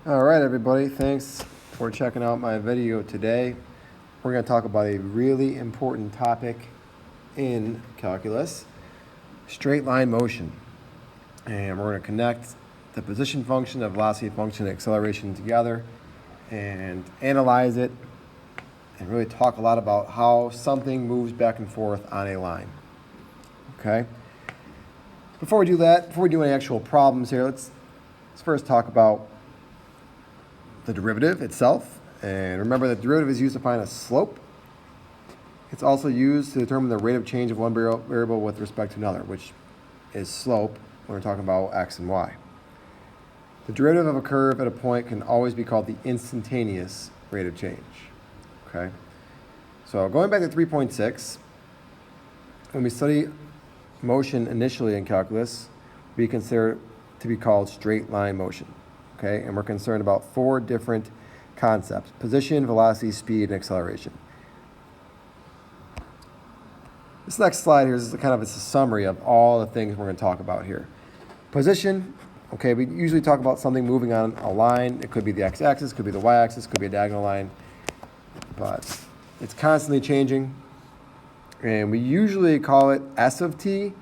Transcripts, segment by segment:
All right, everybody, thanks for checking out my video today. We're going to talk about a really important topic in calculus, straight line motion. And we're going to connect the position function, the velocity function, and acceleration together and analyze it and really talk a lot about how something moves back and forth on a line. Okay? Before we do that, before we do any actual problems here, let's first talk about the derivative itself. And remember that derivative is used to find a slope. It's also used to determine the rate of change of one variable with respect to another, which is slope when we're talking about x and y. The derivative of a curve at a point can always be called the instantaneous rate of change. Okay? So going back to 3.6, when we study motion initially in calculus, we consider it to be called straight line motion. Okay, and we're concerned about four different concepts: position, velocity, speed, and acceleration. This next slide here is kind of a summary of all the things we're going to talk about here. Position, okay, we usually talk about something moving on a line. It could be the x-axis, could be the y-axis, could be a diagonal line, but it's constantly changing. And we usually call it S of t,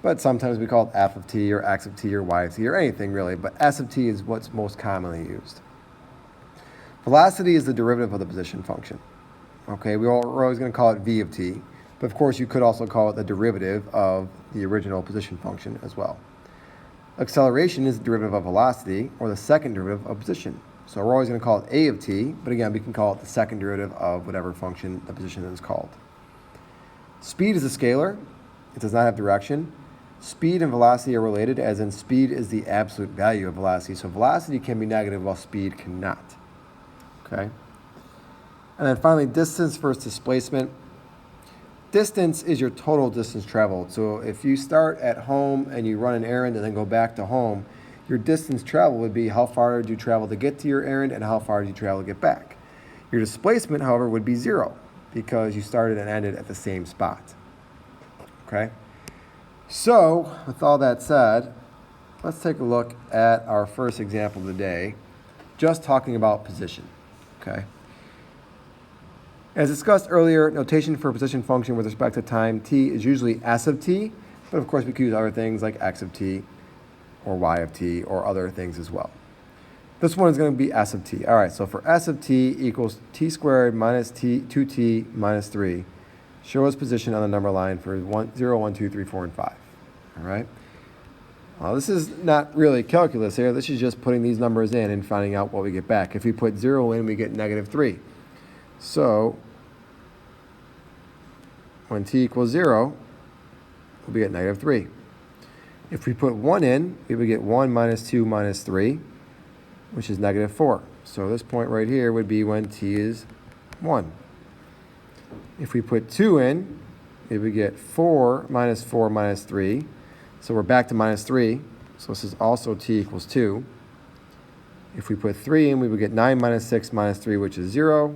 but sometimes we call it f of t or x of t or y of t or anything really, but S of t is what's most commonly used. Velocity is the derivative of the position function. Okay, we're always going to call it v of t, but of course you could also call it the derivative of the original position function as well. Acceleration is the derivative of velocity or the second derivative of position. So we're always going to call it a of t, but again we can call it the second derivative of whatever function the position is called. Speed is a scalar. It does not have direction. Speed and velocity are related, as in speed is the absolute value of velocity. So velocity can be negative while speed cannot. Okay? And then finally, distance versus displacement. Distance is your total distance traveled. So if you start at home and you run an errand and then go back to home, your distance traveled would be how far did you travel to get to your errand and how far did you travel to get back. Your displacement, however, would be zero because you started and ended at the same spot. Okay? So, with all that said, let's take a look at our first example of the day, just talking about position, okay? As discussed earlier, notation for a position function with respect to time t is usually s of t, but of course we could use other things like x of t or y of t or other things as well. This one is going to be s of t. All right, so for s of t equals t squared minus 2t minus 3, show us position on the number line for 0, 1, 2, 3, 4, and 5. All right. This is not really calculus here. This is just putting these numbers in and finding out what we get back. If we put 0 in, we get negative 3. So when t equals 0, we'll be at negative 3. If we put 1 in, we would get 1 minus 2 minus 3, which is negative 4. So this point right here would be when t is 1. If we put 2 in, we would get 4 minus 3. So we're back to minus 3. So this is also t equals 2. If we put 3 in, we would get 9 minus 6 minus 3, which is 0.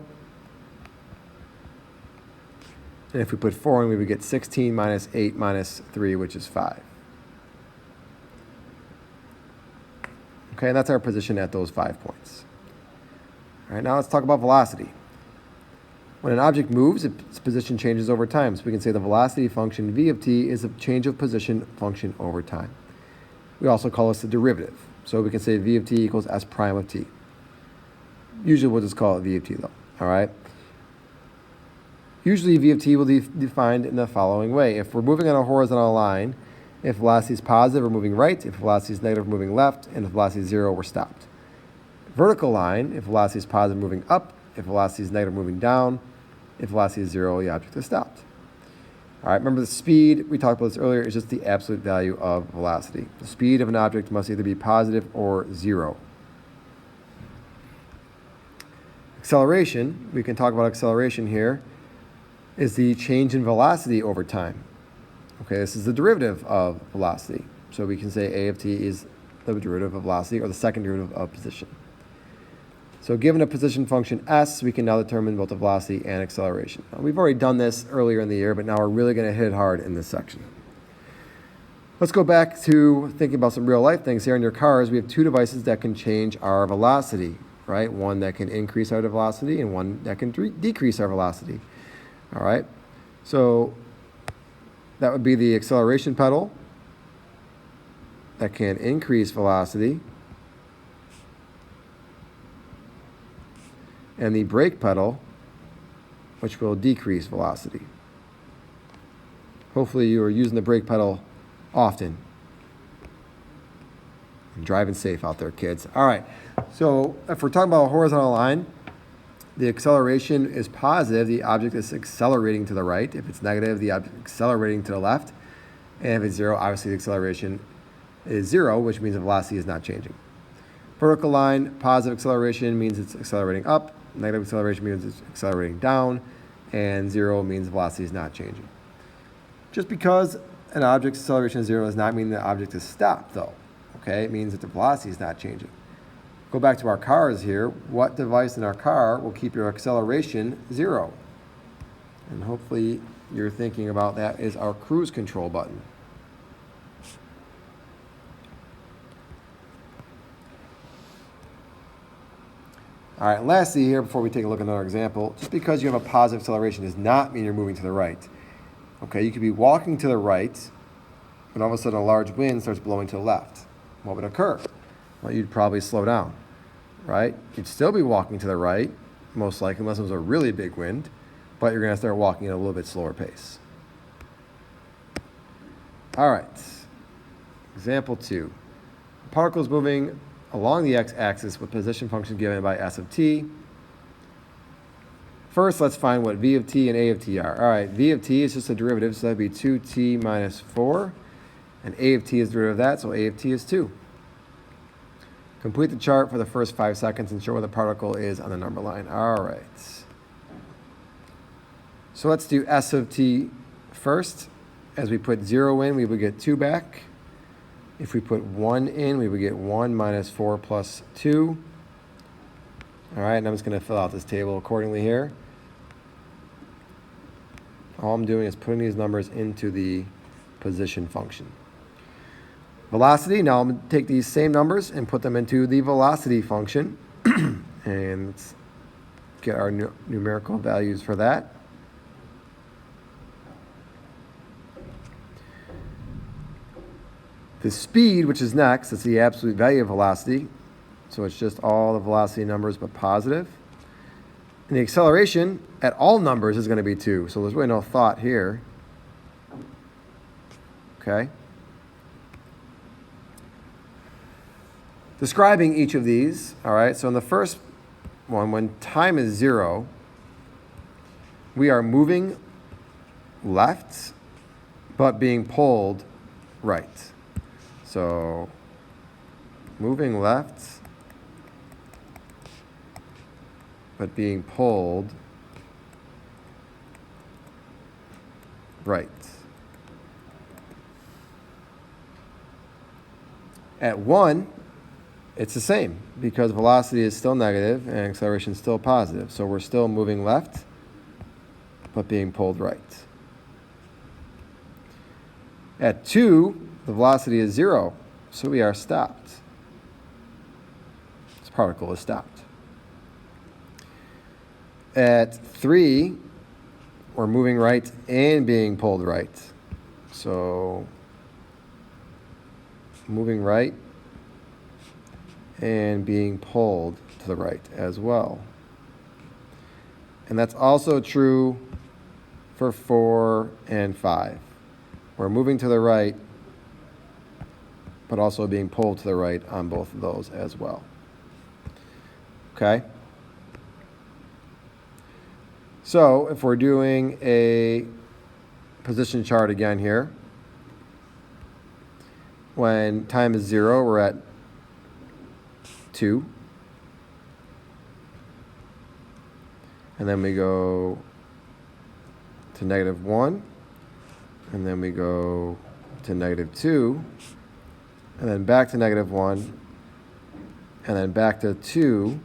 And if we put 4 in, we would get 16 minus 8 minus 3, which is 5. Okay, and that's our position at those 5 points. All right, now let's talk about velocity. When an object moves, its position changes over time. So we can say the velocity function v of t is a change of position function over time. We also call this the derivative. So we can say v of t equals s prime of t. Usually we'll just call it v of t though, all right? Usually v of t will be defined in the following way. If we're moving on a horizontal line, if velocity is positive, we're moving right. If velocity is negative, we're moving left. And if velocity is 0, we're stopped. Vertical line, if velocity is positive, moving up. If velocity is negative, moving down. If velocity is 0, the object is stopped. All right, remember the speed, we talked about this earlier, is just the absolute value of velocity. The speed of an object must either be positive or 0. Acceleration, we can talk about acceleration here, is the change in velocity over time. Okay, this is the derivative of velocity. So we can say a of t is the derivative of velocity or the second derivative of position. So given a position function s, we can now determine both the velocity and acceleration. Now, we've already done this earlier in the year, but now we're really going to hit it hard in this section. Let's go back to thinking about some real life things here. In your cars, we have two devices that can change our velocity, right? One that can increase our velocity and one that can decrease our velocity. All right. So that would be the acceleration pedal that can increase velocity and the brake pedal, which will decrease velocity. Hopefully you are using the brake pedal often. And driving safe out there, kids. All right, so if we're talking about a horizontal line, the acceleration is positive, the object is accelerating to the right. If it's negative, the object is accelerating to the left. And if it's zero, obviously the acceleration is zero, which means the velocity is not changing. Vertical line, positive acceleration means it's accelerating up. Negative acceleration means it's accelerating down. And zero means velocity is not changing. Just because an object's acceleration is zero does not mean the object is stopped, though. Okay, it means that the velocity is not changing. Go back to our cars here. What device in our car will keep your acceleration zero? And hopefully you're thinking about that is our cruise control button. All right, and lastly here, before we take a look at another example, just because you have a positive acceleration does not mean you're moving to the right. Okay, you could be walking to the right, and all of a sudden a large wind starts blowing to the left. What would occur? Well, you'd probably slow down, right? You'd still be walking to the right, most likely, unless it was a really big wind, but you're going to start walking at a little bit slower pace. All right, example 2. A particle is moving along the x-axis with position function given by s of t. First, let's find what v of t and a of t are. All right, v of t is just a derivative, so that'd be 2t minus 4. And a of t is the derivative of that, so a of t is 2. Complete the chart for the first 5 seconds and show where the particle is on the number line. All right. So let's do s of t first. As we put 0 in, we would get 2 back. If we put 1 in, we would get 1 minus 4 plus 2. All right, and I'm just going to fill out this table accordingly here. All I'm doing is putting these numbers into the position function. Velocity, now I'm going to take these same numbers and put them into the velocity function. And let's get our numerical values for that. The speed, which is next, that's the absolute value of velocity. So it's just all the velocity numbers but positive. And the acceleration at all numbers is going to be 2. So there's really no thought here. Okay. Describing each of these, all right, so in the first one, when time is 0, we are moving left, but being pulled right. So moving left, but being pulled right. At 1, it's the same because velocity is still negative and acceleration is still positive. So we're still moving left, but being pulled right. At 2, the velocity is 0, so we are stopped. This particle is stopped. At 3, we're moving right and being pulled right. So moving right and being pulled to the right as well. And that's also true for 4 and 5. We're moving to the right, but also being pulled to the right on both of those as well. Okay? So if we're doing a position chart again here, when time is 0, we're at 2. And then we go to -1. And then we go to -2. And then back to -1. And then back to 2.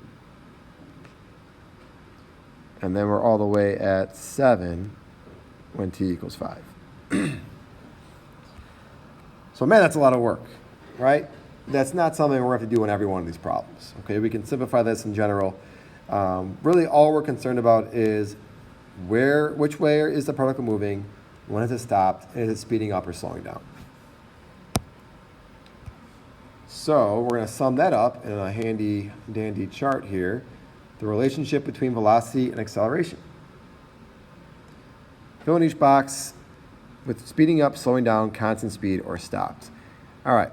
And then we're all the way at 7 when t equals 5. So So man, that's a lot of work, right? That's not something we're going to have to do on every one of these problems. Okay, we can simplify this in general. Really, all we're concerned about is which way is the particle moving, when has it stopped, and is it speeding up or slowing down? So we're going to sum that up in a handy dandy chart here, the relationship between velocity and acceleration. Fill in each box with speeding up, slowing down, constant speed, or stopped. All right.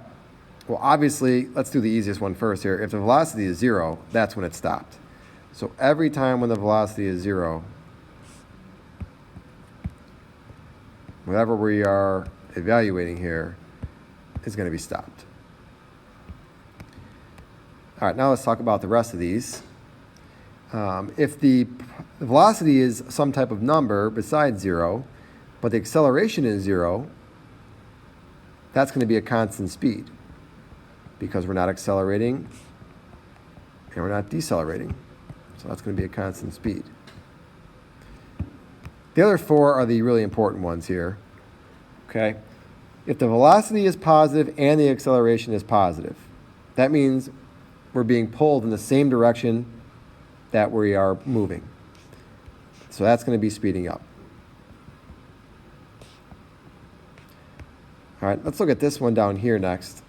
Well, obviously, let's do the easiest one first here. If the velocity is 0, that's when it stopped. So every time when the velocity is 0, whatever we are evaluating here is going to be stopped. All right, now let's talk about the rest of these. If the velocity is some type of number besides 0, but the acceleration is 0, that's going to be a constant speed because we're not accelerating and we're not decelerating. So that's going to be a constant speed. The other 4 are the really important ones here. Okay? If the velocity is positive and the acceleration is positive, that means we're being pulled in the same direction that we are moving. So that's going to be speeding up. All right, let's look at this one down here next.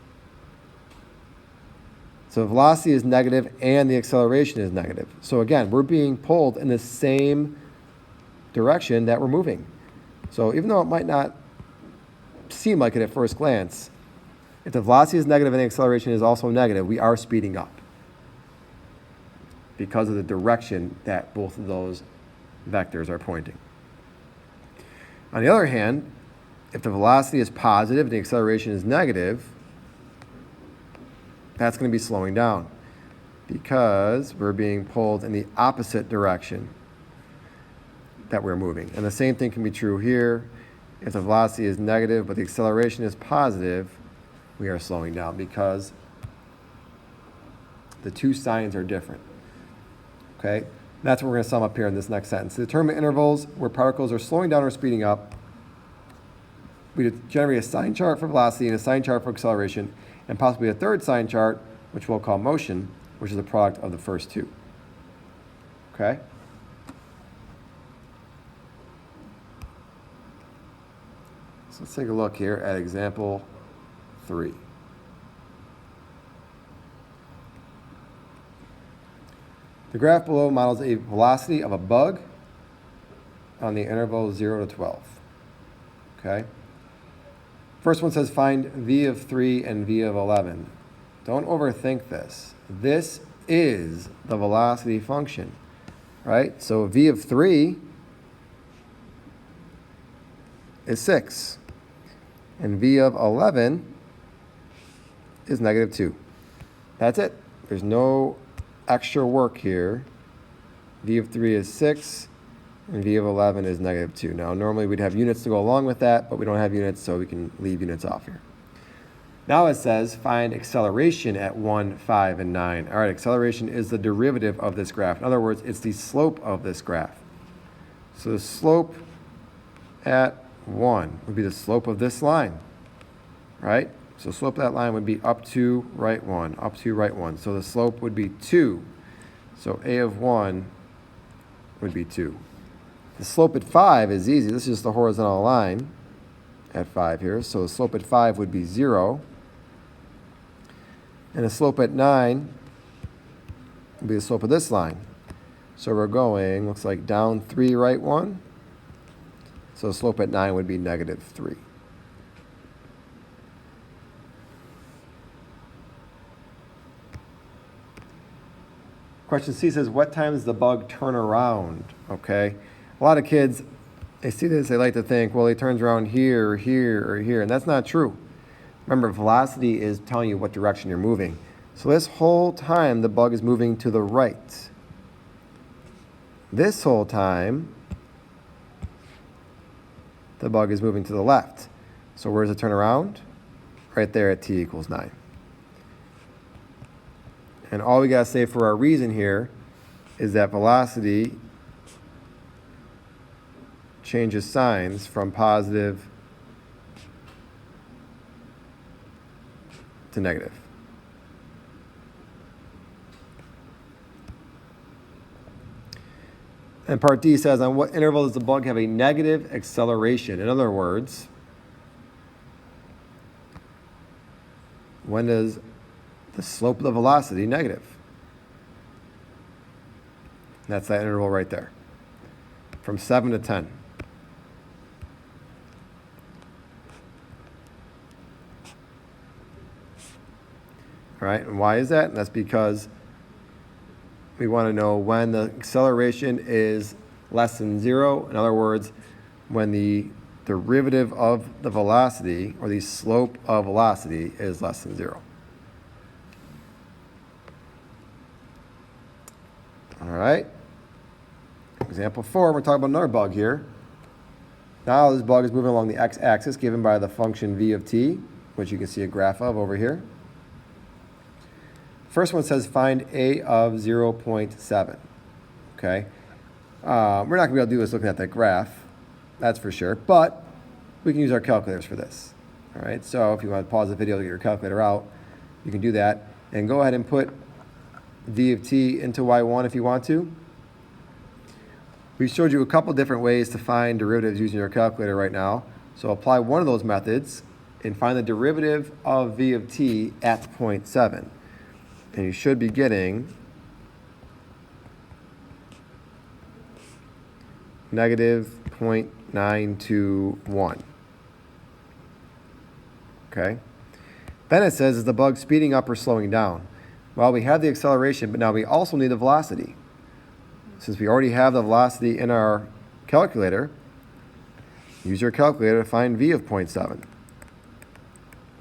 So velocity is negative and the acceleration is negative. So again, we're being pulled in the same direction that we're moving. So even though it might not seem like it at first glance, if the velocity is negative and the acceleration is also negative, we are speeding up because of the direction that both of those vectors are pointing. On the other hand, if the velocity is positive and the acceleration is negative, that's going to be slowing down because we're being pulled in the opposite direction that we're moving. And the same thing can be true here. If the velocity is negative but the acceleration is positive, we are slowing down because the two signs are different. Okay? That's what we're going to sum up here in this next sentence. To determine intervals where particles are slowing down or speeding up, we generate a sign chart for velocity and a sign chart for acceleration, and possibly a third sign chart, which we'll call motion, which is a product of the first two. Okay? So let's take a look here at example 3. The graph below models a velocity of a bug on the interval 0 to 12. Okay? First one says find v of 3 and v of 11. Don't overthink this. This is the velocity function, right? So v of 3 is 6, and v of 11 is negative 2. That's it. There's no extra work here. V of 3 is 6, and v of 11 is negative 2. Now, normally we'd have units to go along with that, but we don't have units, so we can leave units off here. Now it says find acceleration at 1, 5, and 9. All right, acceleration is the derivative of this graph. In other words, it's the slope of this graph. So the slope at 1 would be the slope of this line, right? So slope of that line would be up to right 1, up to right 1. So the slope would be 2. So a of 1 would be 2. The slope at 5 is easy. This is just the horizontal line at 5 here. So the slope at 5 would be 0. And the slope at 9 would be the slope of this line. So we're going, looks like down 3, right 1. So the slope at 9 would be negative 3. Question C says, what time does the bug turn around? Okay. A lot of kids, they see this, they like to think, well, he turns around here, here, or here, and that's not true. Remember, velocity is telling you what direction you're moving. So this whole time, the bug is moving to the right. This whole time, the bug is moving to the left. So where does it turn around? Right there at t equals 9. And all we got to say for our reason here is that velocity changes signs from positive to negative. And part D says, on what interval does the bug have a negative acceleration? In other words, when is the slope of the velocity negative? And that's that interval right there, from 7 to 10. All right, and why is that? And that's because we want to know when the acceleration is less than 0. In other words, when the derivative of the velocity, or the slope of velocity, is less than 0. All right. Example 4, we're talking about another bug here. Now this bug is moving along the x-axis given by the function v of t, which you can see a graph of over here. First one says find a of 0.7. Okay. We're not going to be able to do this looking at that graph, that's for sure, but we can use our calculators for this. All right, so if you want to pause the video to get your calculator out, you can do that. And go ahead and put v of t into y1 if you want to. We showed you a couple different ways to find derivatives using your calculator right now. So apply one of those methods and find the derivative of v of t at 0.7. And you should be getting negative 0.921. Okay. Then it says, is the bug speeding up or slowing down? Well, we have the acceleration, but now we also need the velocity. Since we already have the velocity in our calculator, use your calculator to find v of 0.7,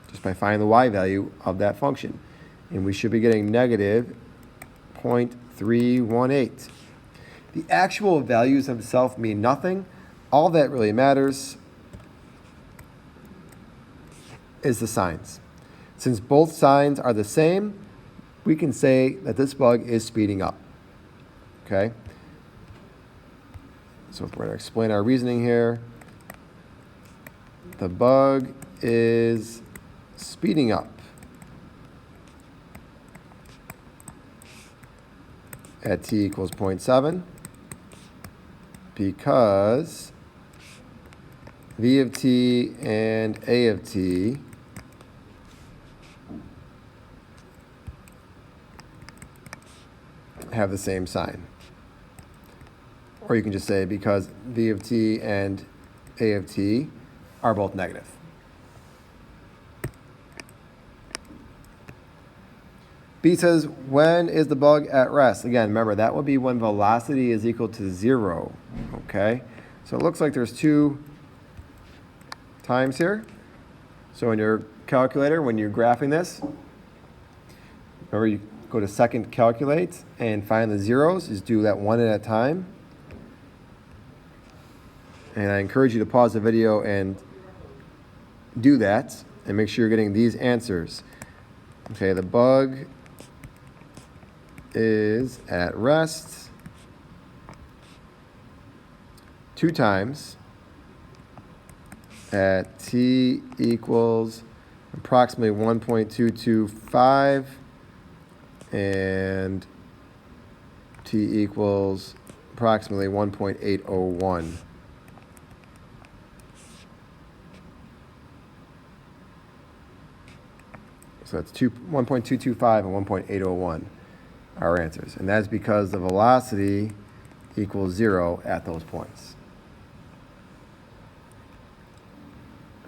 just by finding the y value of that function. And we should be getting negative 0.318. The actual values themselves mean nothing. All that really matters is the signs. Since both signs are the same, we can say that this bug is speeding up. Okay? So we're going to explain our reasoning here. The bug is speeding up at t equals 0.7 because v of t and a of t have the same sign. Or you can just say because v of t and a of t are both negative. B says, when is the bug at rest? Again, remember, that would be when velocity is equal to 0. Okay? So it looks like there's two times here. So in your calculator, when you're graphing this, remember you go to second calculate and find the zeros. Just do that one at a time. And I encourage you to pause the video and do that and make sure you're getting these answers. Okay, the bug is at rest 2 times at t equals approximately 1.225 and t equals approximately 1.801. So that's 1.225 and 1.801 are our answers. And that's because the velocity equals 0 at those points.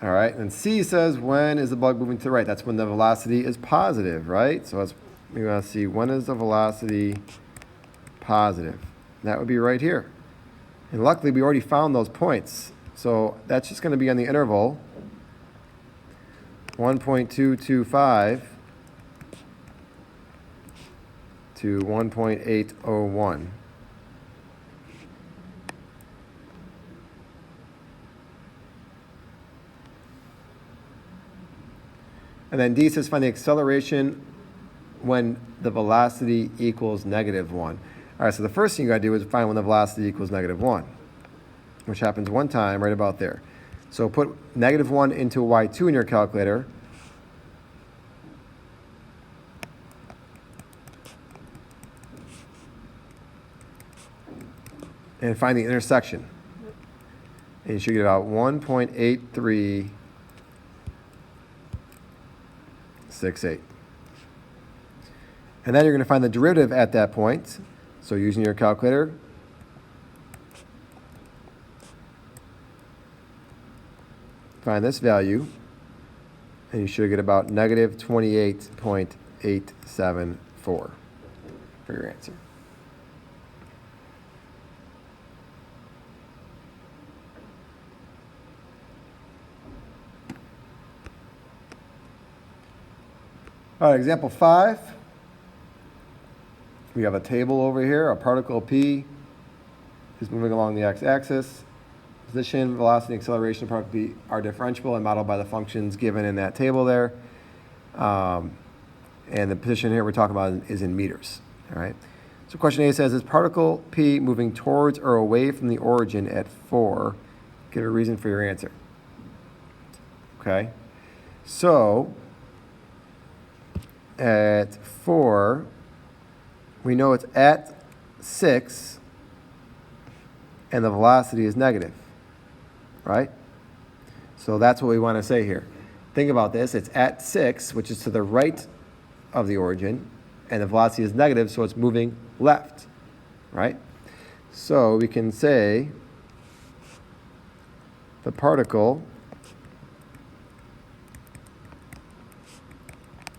All right, and C says, when is the bug moving to the right? That's when the velocity is positive, right? So we want to see, when is the velocity positive? That would be right here. And luckily, we already found those points. So that's just going to be on the interval 1.225 to 1.801. And then D says find the acceleration when the velocity equals -1. All right, so the first thing you got to do is find when the velocity equals -1, which happens one time right about there. So put -1 into y2 in your calculator, and find the intersection. And you should get about 1.8368. And then you're going to find the derivative at that point. So using your calculator, find this value, and you should get about negative 28.874 for your answer. All right, example 5. We have a table over here. A particle P is moving along the x-axis. Position, velocity, and acceleration of particle P are differentiable and modeled by the functions given in that table there. And the position here we're talking about is in meters. All right. So question A says, is particle P moving towards or away from the origin at 4? Give a reason for your answer. Okay. So at 4, we know it's at 6, and the velocity is negative, right? So that's what we want to say here. Think about this. It's at 6, which is to the right of the origin, and the velocity is negative, so it's moving left, right? So we can say the particle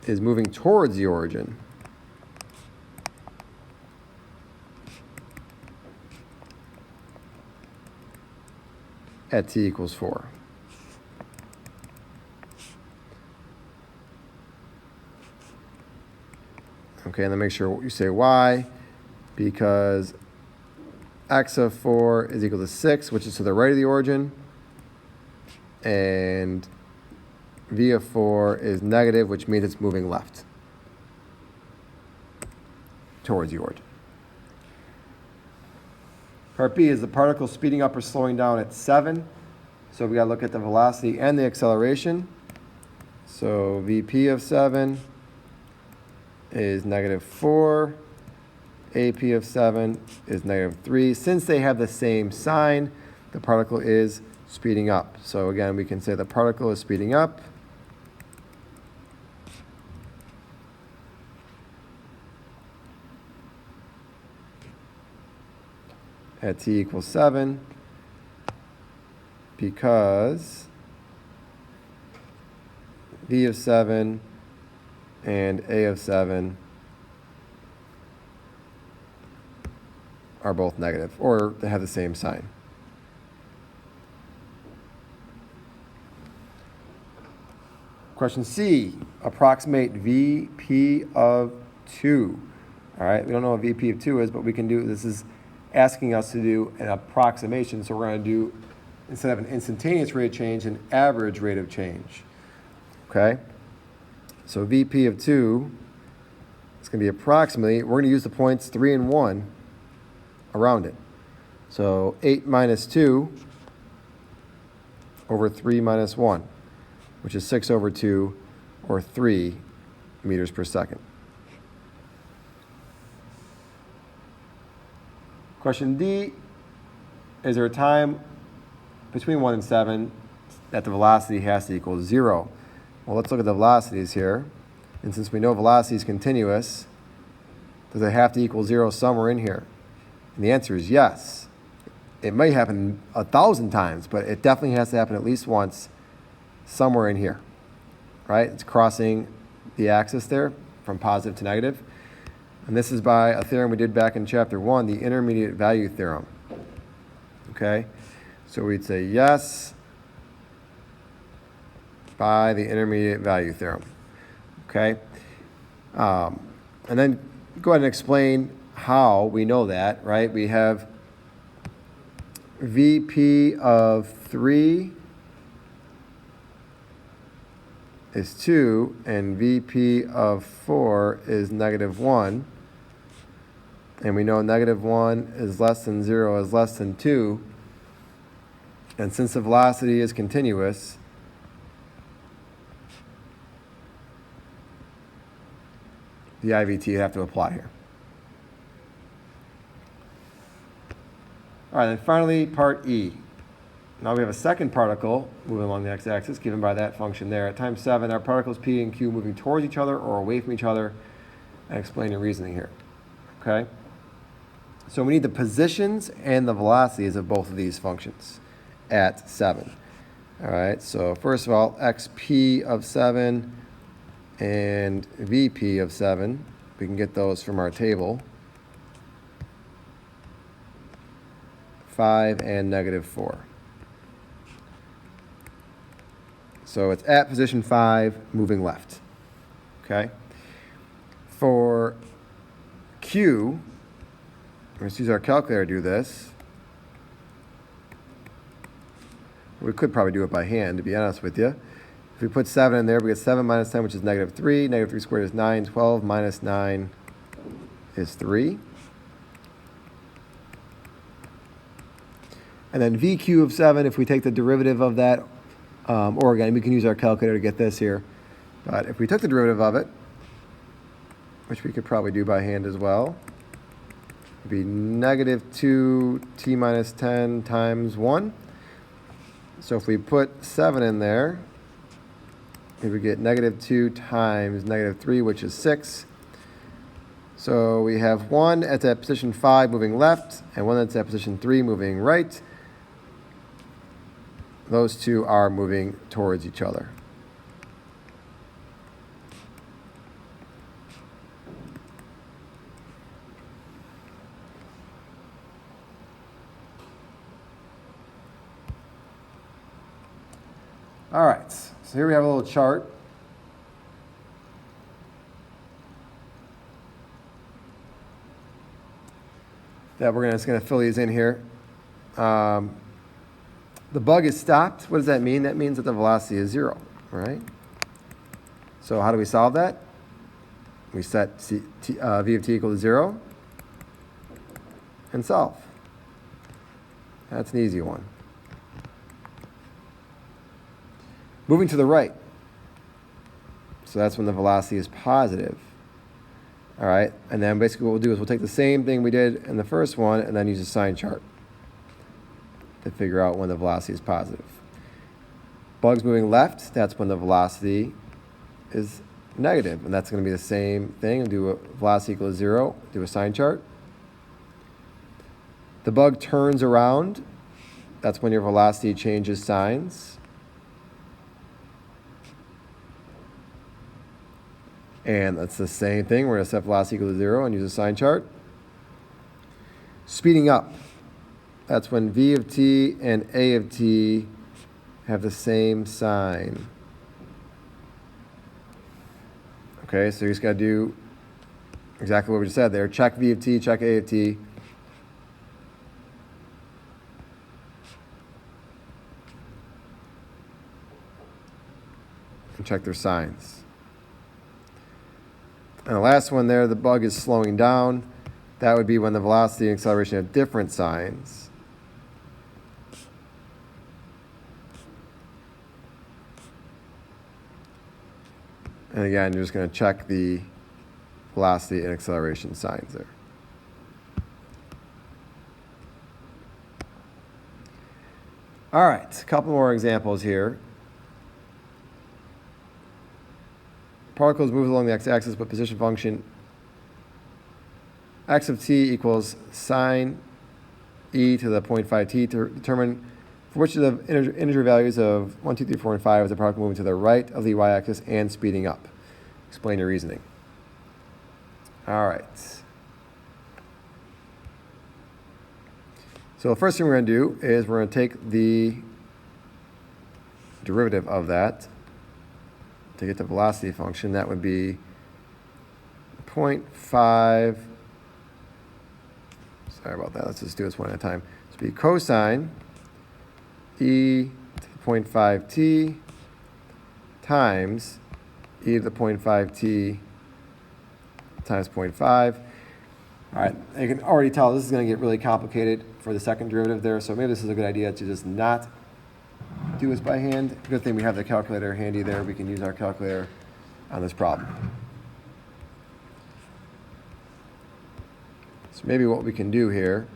is moving towards the origin at t equals 4. Okay, and then make sure you say why, because x of 4 is equal to 6, which is to the right of the origin, and v of 4 is negative, which means it's moving left towards the origin. Part B is the particle speeding up or slowing down at 7. So we got to look at the velocity and the acceleration. So VP of 7 is negative 4. AP of 7 is negative 3. Since they have the same sign, the particle is speeding up. So again, we can say the particle is speeding up. At t equals 7, because v of 7 and a of 7 are both negative, or they have the same sign. Question C, approximate VP of 2. All right, we don't know what VP of 2 is, but we can do, this is asking us to do an approximation. So we're going to do, instead of an instantaneous rate of change, an average rate of change. Okay? So VP of 2 is going to be approximately, we're going to use the points 3 and 1 around it. So 8 minus 2 over 3 minus 1, which is 6 over 2, or 3 meters per second. Question D, is there a time between 1 and 7 that the velocity has to equal 0? Well, let's look at the velocities here. And since we know velocity is continuous, does it have to equal 0 somewhere in here? And the answer is yes. It may happen 1,000 times, but it definitely has to happen at least once somewhere in here, right? It's crossing the axis there from positive to negative. And this is by a theorem we did back in chapter 1, the intermediate value theorem. Okay? So we'd say yes by the intermediate value theorem. Okay? And then go ahead and explain how we know that, right? We have VP of 3 is 2, and VP of 4 is negative 1. And we know negative 1 is less than 0 is less than 2. And since the velocity is continuous, the IVT you have to apply here. All right, then finally, part E. Now we have a second particle moving along the x-axis, given by that function there. At time 7, our particles P and Q moving towards each other or away from each other, and explain your reasoning here. Okay? So we need the positions and the velocities of both of these functions at 7. All right, so first of all, xp of 7 and vp of 7, we can get those from our table. 5 and negative 4. So it's at position 5, moving left. Okay? For Q, let's use our calculator to do this. We could probably do it by hand, to be honest with you. If we put 7 in there, we get 7 minus 10, which is negative 3. Negative 3 squared is 9. 12 minus 9 is 3. And then VQ of 7, if we take the derivative of that, or again, we can use our calculator to get this here. But if we took the derivative of it, which we could probably do by hand as well, it'd be negative 2t minus 10 times 1. So if we put 7 in there, we would get negative 2 times negative 3, which is 6. So we have one that's at position 5 moving left, and one that's at position 3 moving right. Those two are moving towards each other. All right, so here we have a little chart. That we're just going to fill these in here. The bug is stopped. What does that mean? That means that the velocity is 0, right? So how do we solve that? We set v of t equal to 0 and solve. That's an easy one. Moving to the right. So that's when the velocity is positive. All right, and then basically what we'll do is we'll take the same thing we did in the first one and then use a sign chart to figure out when the velocity is positive. Bugs moving left, that's when the velocity is negative, and that's going to be the same thing. We'll do a velocity equals 0, do a sign chart. The bug turns around, that's when your velocity changes signs. And that's the same thing. We're going to set velocity equal to 0 and use a sign chart. Speeding up. That's when v of t and a of t have the same sign. Okay, so you just got to do exactly what we just said there. Check v of t, check a of t. And check their signs. And the last one there, the bug is slowing down. That would be when the velocity and acceleration have different signs. And again, you're just going to check the velocity and acceleration signs there. All right, a couple more examples here. Particles move along the x-axis, but position function x of t equals sine e to the 0.5 t to determine for which of the integer values of 1, 2, 3, 4, and 5 is the particle moving to the right of the y-axis and speeding up. Explain your reasoning. All right. So the first thing we're going to do is we're going to take the derivative of that to get the velocity function. That would be 0.5. Sorry about that. Let's just do this one at a time. This would be cosine e to the 0.5 t times e to the 0.5 t times 0.5. All right, you can already tell this is going to get really complicated for the second derivative there, so maybe this is a good idea to just not do this by hand. Good thing we have the calculator handy there. We can use our calculator on this problem. So maybe what we can do here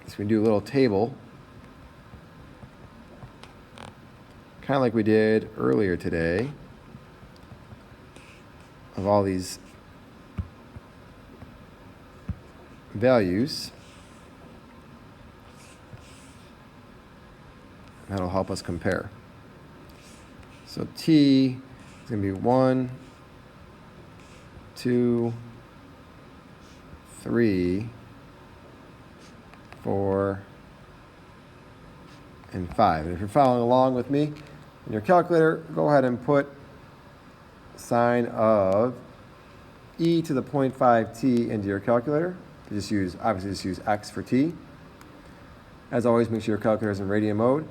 So we can do a little table, kind of like we did earlier today, of all these values. That'll help us compare. So t is going to be 1, 2, 3, 4, and 5. And if you're following along with me in your calculator, go ahead and put sine of e to the 0.5t into your calculator. Obviously just use x for t. As always, make sure your calculator is in radian mode.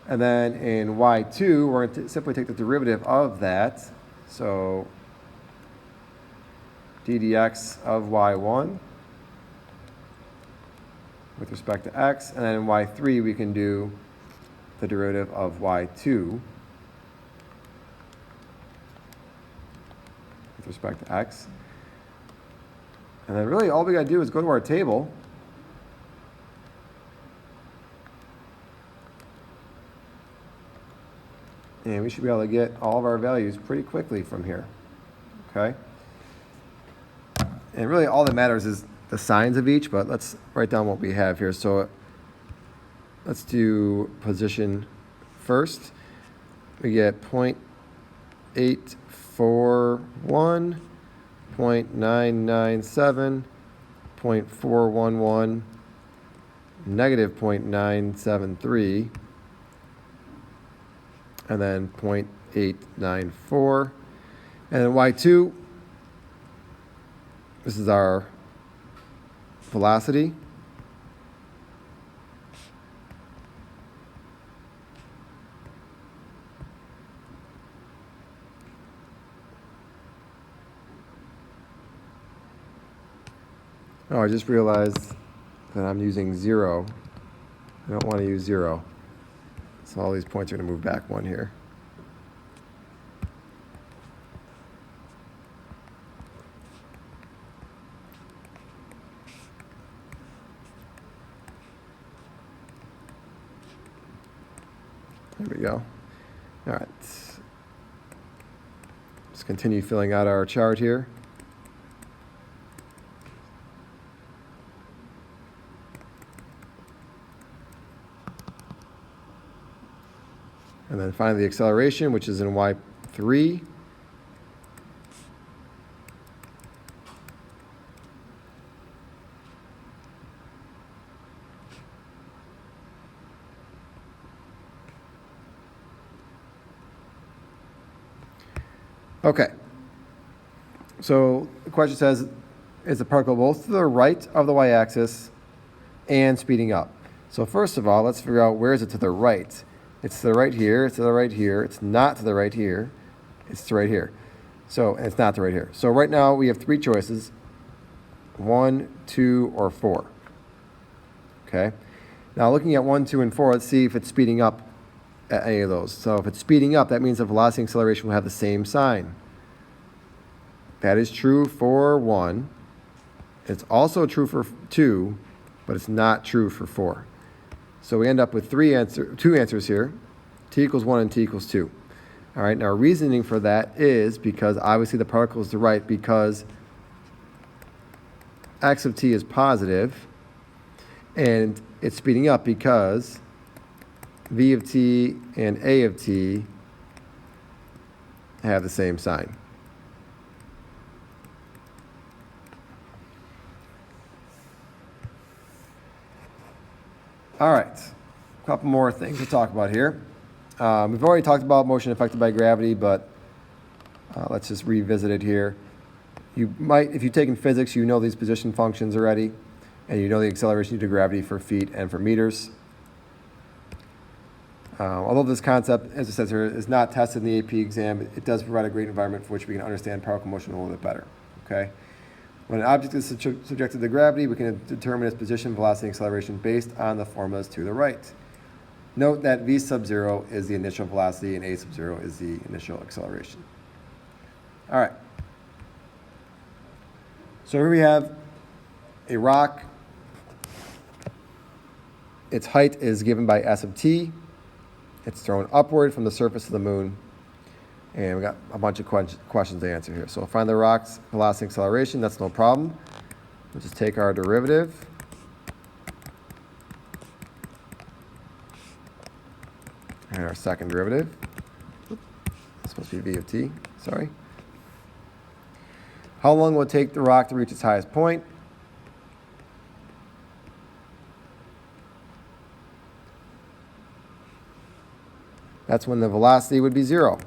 And then in y2, we're going to simply take the derivative of that. So d dx of y1 with respect to x. And then in y3, we can do the derivative of y2 with respect to x. And then really all we got to do is go to our table. And we should be able to get all of our values pretty quickly from here, okay? And really all that matters is the signs of each, but let's write down what we have here. So let's do position first. We get 0.841, 0.997, 0.411, negative 0.973, and then 0.894. And then y2, this is our velocity. Oh, I just realized that I'm using 0. I don't want to use 0. So all these points are going to move back 1 here. There we go. All right. Let's continue filling out our chart here. And then finally the acceleration, which is in y3. Okay. So the question says, is the particle both to the right of the y-axis and speeding up? So first of all, let's figure out where is it to the right. It's to the right here, it's to the right here, it's not to the right here, it's to right here. So, and it's not to right here. So right now we have 3 choices, 1, 2, or 4. Okay? Now looking at 1, 2, and 4, let's see if it's speeding up at any of those. So if it's speeding up, that means the velocity and acceleration will have the same sign. That is true for 1. It's also true for 2, but it's not true for 4. So we end up with 2 answers here, t equals 1 and t equals 2. All right, now our reasoning for that is because obviously the particle is to the right because x of t is positive, and it's speeding up because v of t and a of t have the same sign. All right, a couple more things to talk about here. We've already talked about motion affected by gravity, but let's just revisit it here. You might, if you've taken physics, you know these position functions already, and you know the acceleration due to gravity for feet and for meters. Although this concept, as it says here, is not tested in the AP exam, it does provide a great environment for which we can understand particle motion a little bit better. Okay. When an object is subjected to gravity, we can determine its position, velocity, and acceleration based on the formulas to the right. Note that v sub 0 is the initial velocity and a sub 0 is the initial acceleration. All right. So here we have a rock its height is given by S of t. It's thrown upward from the surface of the moon. And we got a bunch of questions to answer here. So find the rock's velocity and acceleration. That's no problem. We'll just take our derivative. And our second derivative. It's supposed to be v of t. Sorry. How long will it take the rock to reach its highest point? That's when the velocity would be 0.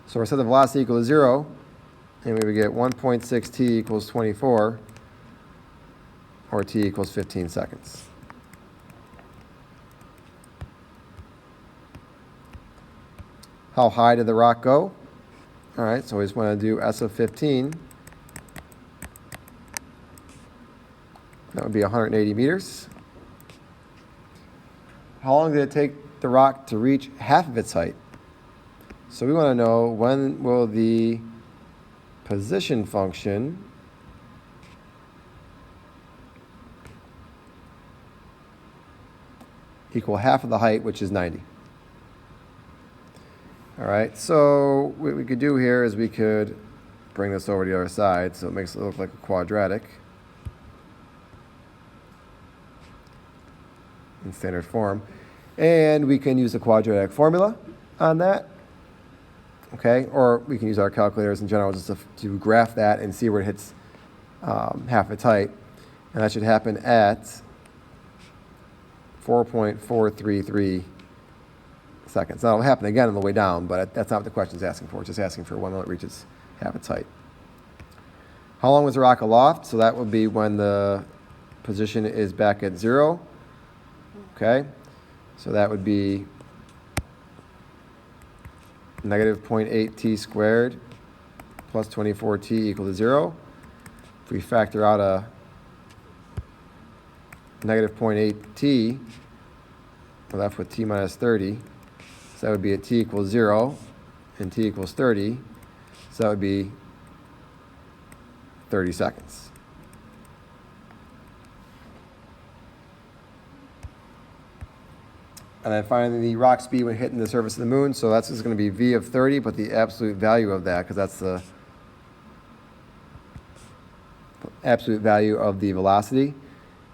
So we set the velocity equal to 0, and we would get 1.6 t equals 24, or t equals 15 seconds. How high did the rock go? All right, so we just want to do S of 15. That would be 180 meters. How long did it take the rock to reach half of its height? So we want to know, when will the position function equal half of the height, which is 90. All right, so what we could do here is we could bring this over to the other side so it makes it look like a quadratic in standard form. And we can use the quadratic formula on that. Okay, or we can use our calculators in general just to graph that and see where it hits half its height. And that should happen at 4.433 seconds. Now, it'll happen again on the way down, but that's not what the question is asking for. It's just asking for when it reaches half its height. How long was the rock aloft? So that would be when the position is back at 0. Okay, so that would be negative 0.8 t squared plus 24 t equal to 0. If we factor out a negative 0.8 t, we're left with t minus 30. So that would be at t equals 0 and t equals 30. So that would be 30 seconds. And then finally, the rock speed when hitting the surface of the moon. So that's just going to be v of 30, but the absolute value of that, because that's the absolute value of the velocity.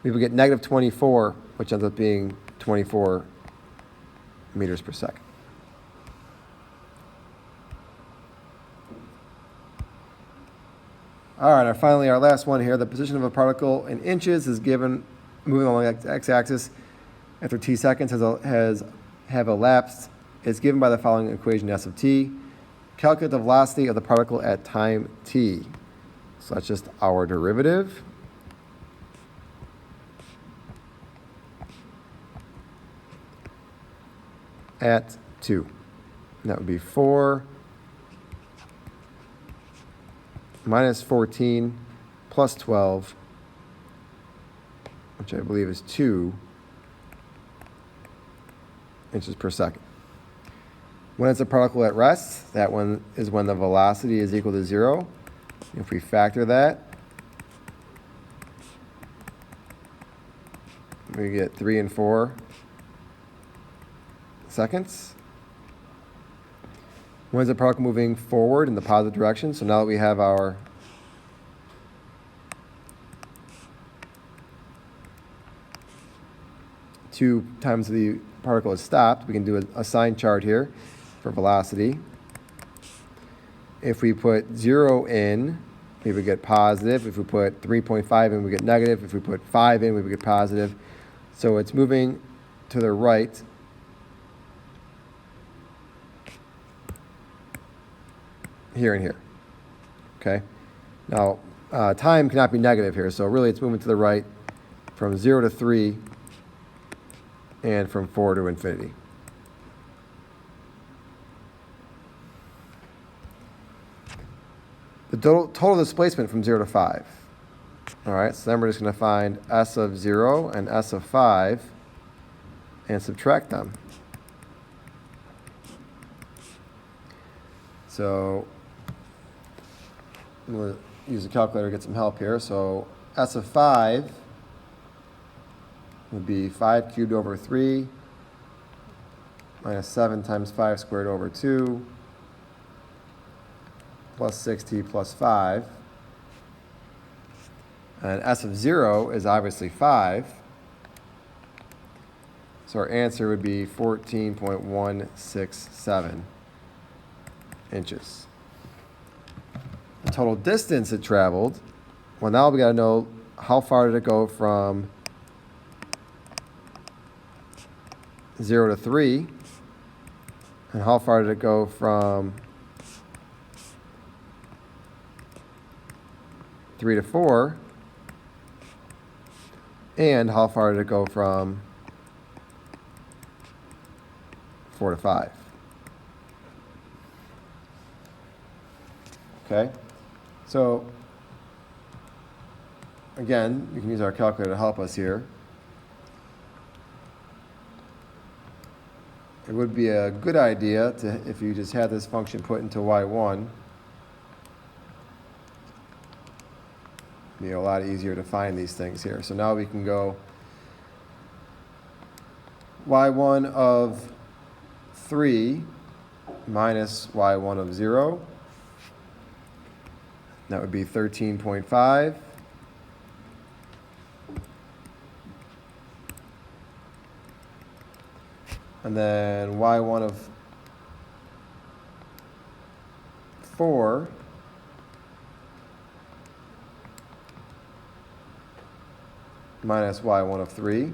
We would get negative 24, which ends up being 24 meters per second. All right, finally, our last one here. The position of a particle in inches is given moving along the x-axis after t seconds have elapsed. It's given by the following equation, S of t. Calculate the velocity of the particle at time t. So that's just our derivative. At 2. And that would be 4 minus 14 plus 12, which I believe is 2 inches per second. When it's a particle at rest, that one is when the velocity is equal to 0. If we factor that, we get 3 and 4 seconds. When is the particle moving forward in the positive direction? So now that we have our two times the particle is stopped, we can do a sign chart here for velocity. If we put 0 in, we would get positive. If we put 3.5 in, we get negative. If we put 5 in, we would get positive. So it's moving to the right here and here. Okay. Now, time cannot be negative here, so really it's moving to the right from 0 to 3 and from 4 to infinity. The total displacement from 0 to 5. All right, so then we're just going to find S of 0 and S of 5 and subtract them. So we'll use a calculator to get some help here. So S of 5 would be 5 cubed over 3 minus 7 times 5 squared over 2 plus 6t plus 5. And s of 0 is obviously 5. So our answer would be 14.167 inches. The total distance it traveled, well, now we got to know how far did it go from 0 to 3, and how far did it go from 3 to 4, and how far did it go from 4 to 5. Okay, so again, we can use our calculator to help us here. It would be a good idea to, if you just had this function put into y1, be a lot easier to find these things here. So now we can go y1 of 3 minus y1 of 0. That would be 13.5. And then y1 of 4 minus y1 of 3.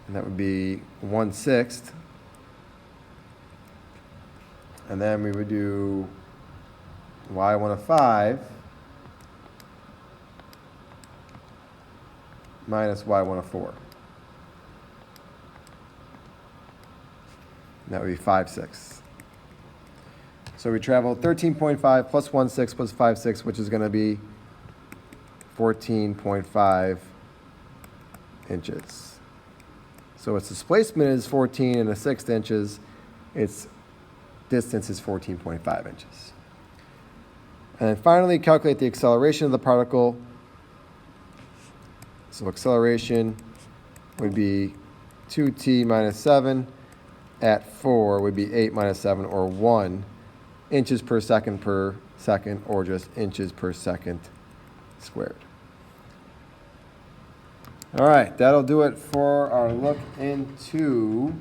And that would be 1/6. And then we would do y1 of 5 minus y1 of 4. And that would be 5/6. So we traveled 13.5 plus 1/6 plus 5/6, which is going to be 14.5 inches. So its displacement is 14 1/6 inches. Its distance is 14.5 inches. And then finally, calculate the acceleration of the particle. So acceleration would be 2t minus 7 at 4 would be 8 minus 7, or 1 inches per second, or just inches per second squared. All right, that'll do it for our look into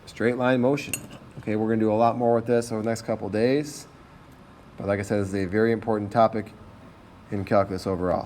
straight line motion. Okay, we're going to do a lot more with this over the next couple of days. But like I said, this is a very important topic in calculus overall.